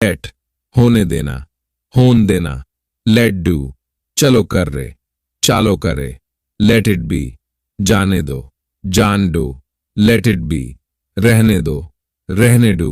late होने देना, होन देना, लेट डू चलो कर रहे, चालो करे, लेट इट बी जाने दो, जान दो, लेट इट बी रहने दो, रहने दो,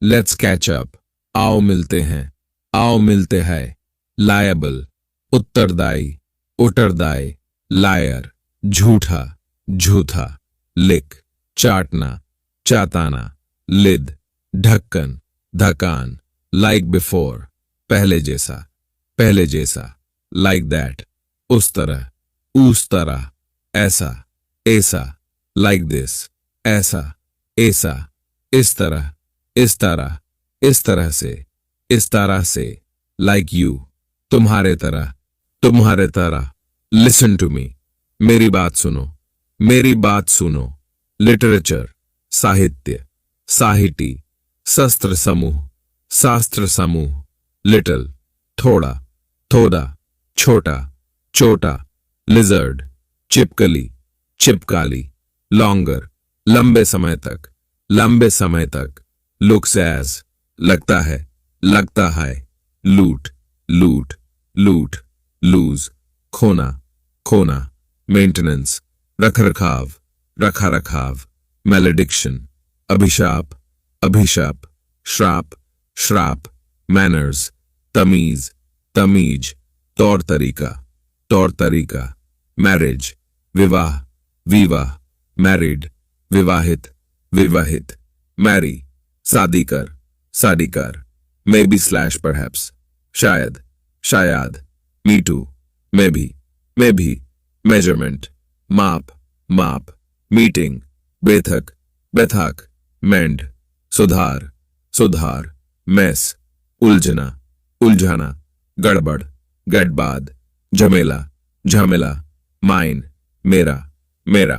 लेट्स कैच अप आओ मिलते हैं, आओ मिलते हैं, लायबल उत्तरदायी, उत्तरदायी, लायर झूठा, झूठा, लिक चाटना, चाताना, लिद ढक्कन, धकान, लाइक बिफोर पहले जैसा, पहले जैसा, लाइक दैट उस तरह, उस तरह, ऐसा, ऐसा, लाइक दिस ऐसा, ऐसा, इस तरह, इस तरह, इस तरह से, इस तरह से, लाइक यू तुम्हारे तरह, तुम्हारे तरह, लिसन टू मी मेरी बात सुनो, मेरी बात सुनो, लिटरेचर साहित्य, साहिती, शस्त्र समूह, शास्त्र समूह, लिटिल थोड़ा, थोड़ा, छोटा, छोटा, लिजर्ड चिपकली, चिपकाली, लॉन्गर लंबे समय तक, लंबे समय तक, लुक्स एज लगता है, लगता है, लूट, लूट, लूट, लूज खोना, खोना, मेंटेनेंस रखरखाव, रखा रखाव, मैलेडिक्शन अभिशाप, अभिशाप, श्राप, श्राप, मैनर्स तमीज, तमीज, तौर तरीका, तौर तरीका, मैरिज विवाह, विवाह, मैरिड विवाहित, विवाहित, मैरी शादी कर, शादी कर, मे बी स्लैश परहैप्स शायद, शायद, मी टू मैं भी, मैं भी, मेजरमेंट माप, माप, मीटिंग बैठक, बैठक, मेंड सुधार, सुधार, मैस उलझना, उलझाना, गड़बड़, गड़बाद, झमेला, झमेला, माइन मेरा, मेरा,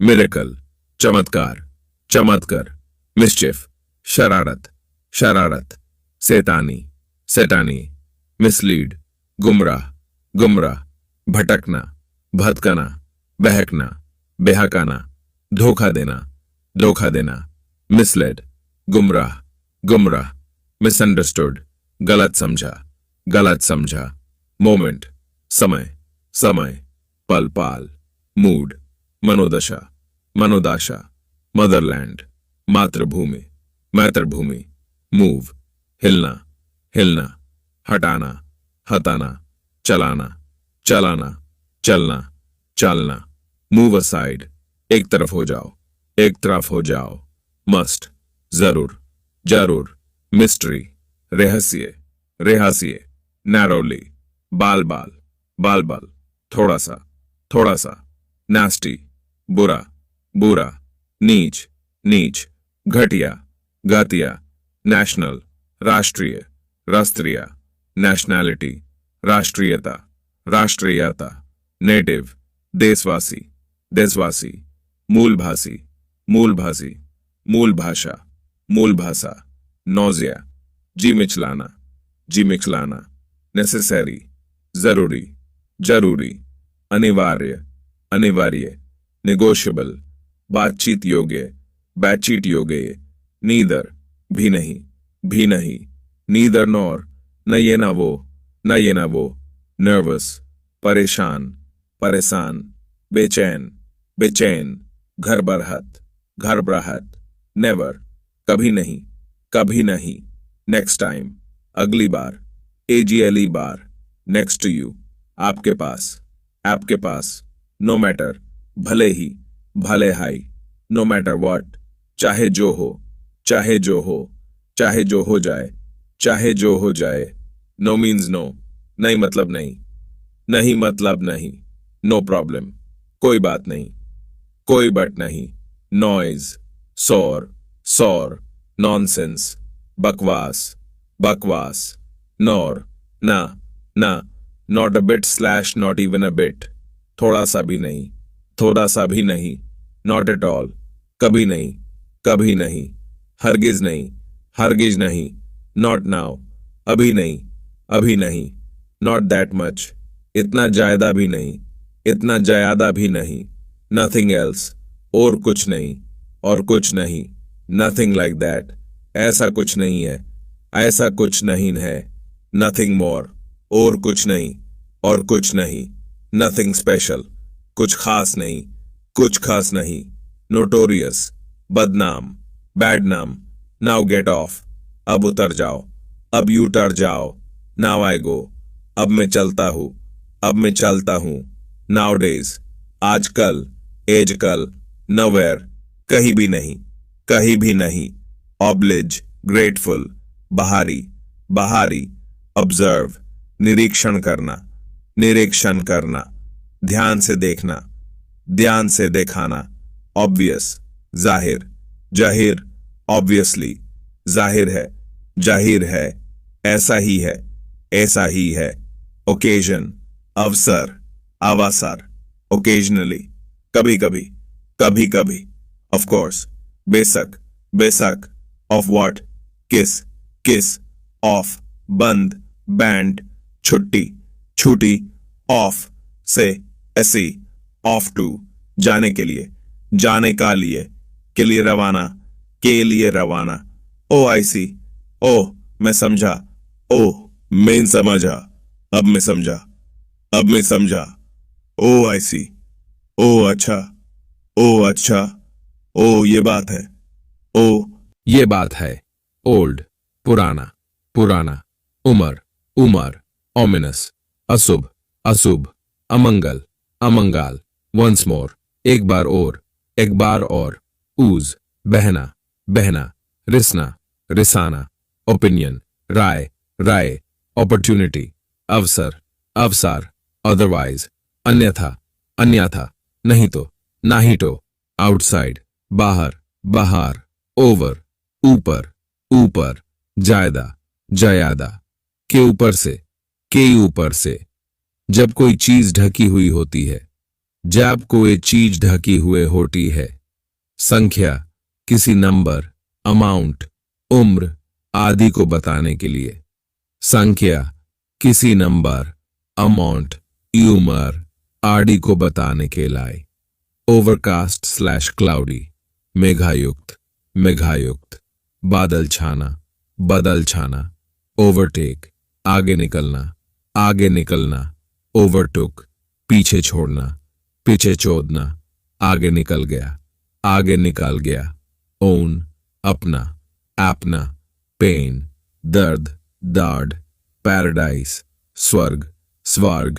मिरेकल चमत्कार, चमत्कार, मिस्चिफ शरारत, शरारत, शैतानी, शैतानी, मिसलीड गुमराह, गुमराह, भटकना, भटकना, बहकना, बहकाना, धोखा देना, धोखा देना, मिसलेड गुमराह, गुमराह, मिसअंडरस्टूड गलत समझा, गलत समझा, मोमेंट समय, समय, पल पाल, मूड मनोदशा, मनोदशा, मदरलैंड मातृभूमि, मातृभूमि, मूव हिलना, हिलना, हटाना, हटाना, चलाना, चलाना, चलना, चलना, मूव असाइड एक तरफ हो जाओ, एक तरफ हो जाओ, मस्ट जरूर, जरूर, मिस्ट्री रहस्य, रहस्य, नैरोली बाल बाल, बाल बाल, थोड़ा सा, थोड़ा सा, नास्टी बुरा, बुरा, नीच, नीच, घटिया, घटिया, नेशनल राष्ट्रीय, राष्ट्रीय, नेशनैलिटी राष्ट्रीयता, राष्ट्रीयता, नेटिव देशवासी, देशवासी, मूलभाषी, मूलभाषी, मूल भाषा, मूल भाषा, नौजिया जी मिचलाना, जी मिचलाना, नेसेसरी जरूरी, जरूरी, अनिवार्य, अनिवार्य, नेगोशिएबल बातचीत योग्य, बातचीत योग्य, नीदर भी नहीं, भी नहीं, नीदर नॉर न ये ना वो, न ये ना वो, नर्वस परेशान, परेशान, बेचैन, बेचैन, घर बरहत, घर बरहत, नेवर कभी नहीं, कभी नहीं, नेक्स्ट टाइम अगली बार, एजीएलई बार, नेक्स्ट टू यू आपके पास, आपके पास, नो मैटर भले ही, भले हाई, नो मैटर व्हाट चाहे जो हो, चाहे जो हो, चाहे जो हो जाए, चाहे जो हो जाए, नो मीन्स नो नहीं मतलब नहीं, नहीं मतलब नहीं, नो प्रॉब्लम कोई बात नहीं, कोई बट नहीं, नॉइज सौर, सौर, नॉनसेंस बकवास, बकवास, नॉर ना, ना, not a bit slash not even a bit थोड़ा सा भी नहीं, थोड़ा सा भी नहीं, नॉट एट ऑल कभी नहीं, कभी नहीं, हरगिज नहीं, हरगिज नहीं, नॉट नाउ अभी नहीं, अभी नहीं, नॉट दैट मच इतना ज्यादा भी नहीं, इतना ज्यादा भी नहीं, नथिंग एल्स और कुछ नहीं, और कुछ नहीं, नथिंग लाइक दैट ऐसा कुछ नहीं है, ऐसा कुछ नहीं है, नथिंग मोर, और कुछ नहीं, और कुछ नहीं, नथिंग स्पेशल, कुछ खास नहीं, कुछ खास नहीं, नोटोरियस, बदनाम, बैड नाम, नाउ गेट ऑफ, अब उतर जाओ, अब यू टर जाओ, नाउ आई गो, अब मैं चलता हूं, अब मैं चलता हूं, नाउ डेज, आजकल, एज कल, नवेयर, कहीं भी नहीं, कहीं भी नहीं, ऑब्लिज, ग्रेटफुल, बहारी, बहारी, ऑब्जर्व, निरीक्षण करना, निरीक्षण करना, ध्यान से देखना, ध्यान से दिखाना, ऑब्वियस, जाहिर, जाहिर, ऑब्वियसली, जाहिर है, जाहिर है, ऐसा ही है, ऐसा ही है, ओकेजन, अवसर, अवसर, ओकेजनली, कभी कभी, कभी कभी, ऑफ कोर्स, बेशक, बेशक, ऑफ व्हाट, किस, किस, ऑफ, बंद, बैंड, छुट्टी, छुट्टी, ऑफ, से, ऐसी, ऑफ टू, जाने के लिए, जाने के लिए रवाना, के लिए रवाना, ओ आई सी, ओ मैं समझा, ओ मैं समझा, अब मैं समझा, अब मैं समझा, ओ आई सी, ओ अच्छा, ओ अच्छा, ओ ये बात है, ओ ये बात है, ओल्ड, पुराना, पुराना, उमर, उमर, ओमिनस, अशुभ, अशुभ, अमंगल, अमंगाल, वंस मोर, एक बार और, ऊज, बहना, बहना, रिसना, रिसाना, ओपिनियन, राय, राय, अपॉर्चुनिटी, अवसर, अवसर, अदरवाइज, अन्यथा, अन्यथा, नहीं तो, नाही तो, आउटसाइड, बाहर, बाहर, ओवर, ऊपर, ऊपर, जायदा, जयादा, के ऊपर से, जब कोई चीज ढकी हुई होती है, जब कोई चीज ढकी हुए होती है, संख्या, किसी नंबर, अमाउंट, उम्र आदि को बताने के लिए, संख्या, किसी नंबर, अमाउंट, उम्र आदि को बताने के लिए, ओवरकास्ट स्लैश क्लाउडी, मेघायुक्त, मेघायुक्त, बादल छाना, बदल छाना, ओवरटेक, आगे निकलना, ओवरटुक, पीछे छोड़ना, पीछे छोड़ना, आगे निकल गया, ओन, अपना, अपना, पेन, दर्द, दाढ़, पैराडाइज, स्वर्ग, स्वर्ग,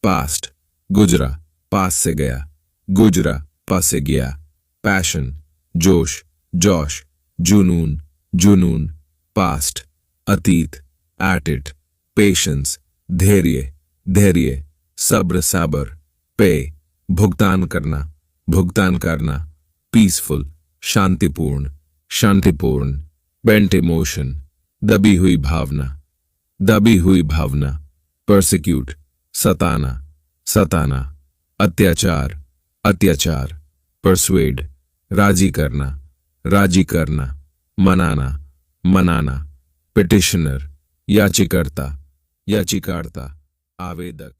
पास्ट, गुजरा, पास से गया, गुजरा, पास से गया, पैशन, जोश, जोश, जुनून, जुनून, पास्ट, अतीत, एटिट, पेशेंस, धैर्य, धैर्य, सब्र, सब्र, पे, भुगतान करना, पीसफुल, शांतिपूर्ण, शांतिपूर्ण, बेंट इमोशन, दबी हुई भावना, परसिक्यूट, सताना, सताना, अत्याचार, अत्याचार, परसुएड, राजी करना, मनाना, पिटिशनर, याचिकर्ता, आवेदक,